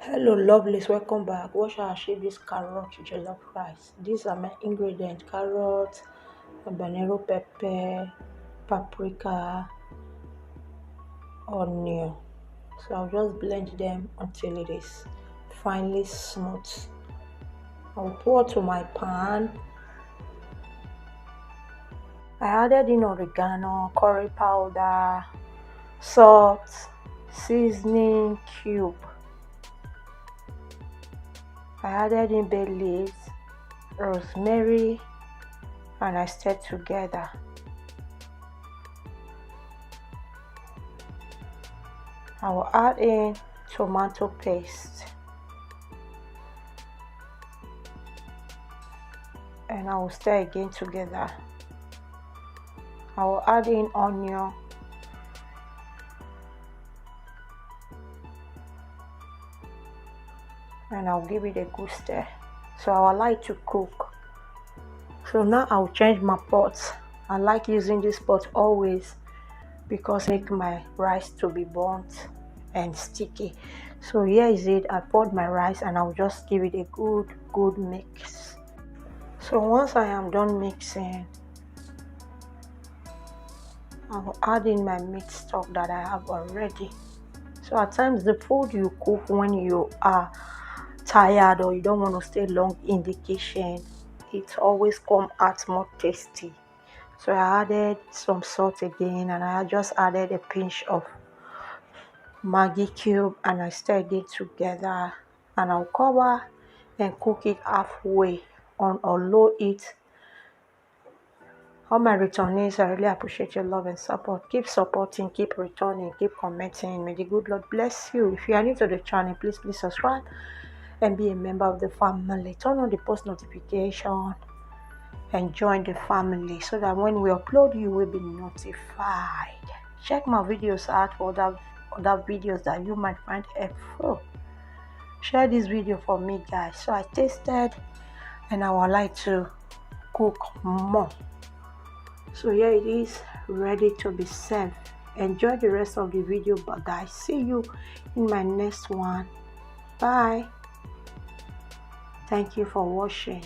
Hello lovelies, welcome back. What shall I achieve this carrotjellof rice? These are my ingredients: carrot, habanero pepper, paprika, onion. So I'll just blend them until it is finely smooth. I'll pour to my pan. I added in oregano, curry powder, salt, seasoning cube. I added in bay leaves, rosemary, and I stirred together. I will add in tomato paste and I will stir again together. I will add in onion and I'll give it a good stir. So I would like to cook. So now I'll change my pot. I like using this pot always because I make my rice to be burnt and sticky. So here is it. I poured my rice and I'll just give it a good mix. So once I am done mixing, I will add in my meat stock that I have already. So at times the food you cook when you are tired or you don't want to stay long in the kitchen, it always come out more tasty. So I added some salt again and I just added a pinch of Maggi cube and I stirred it together, and I'll cover and cook it halfway on a low heat. All my returnees, I really appreciate your love and support. Keep supporting, keep returning, keep commenting. May the good Lord bless you. If you are new to the channel, please subscribe and be a member of the family. Turn on the post notification and join the family so that when we upload, you will be notified. Check my videos out for other videos that you might find helpful. Share this video for me, guys. So I tasted and I would like to cook more. So here it is, ready to be served. Enjoy the rest of the video, but guys, see you in my next one. Bye. Thank you for watching.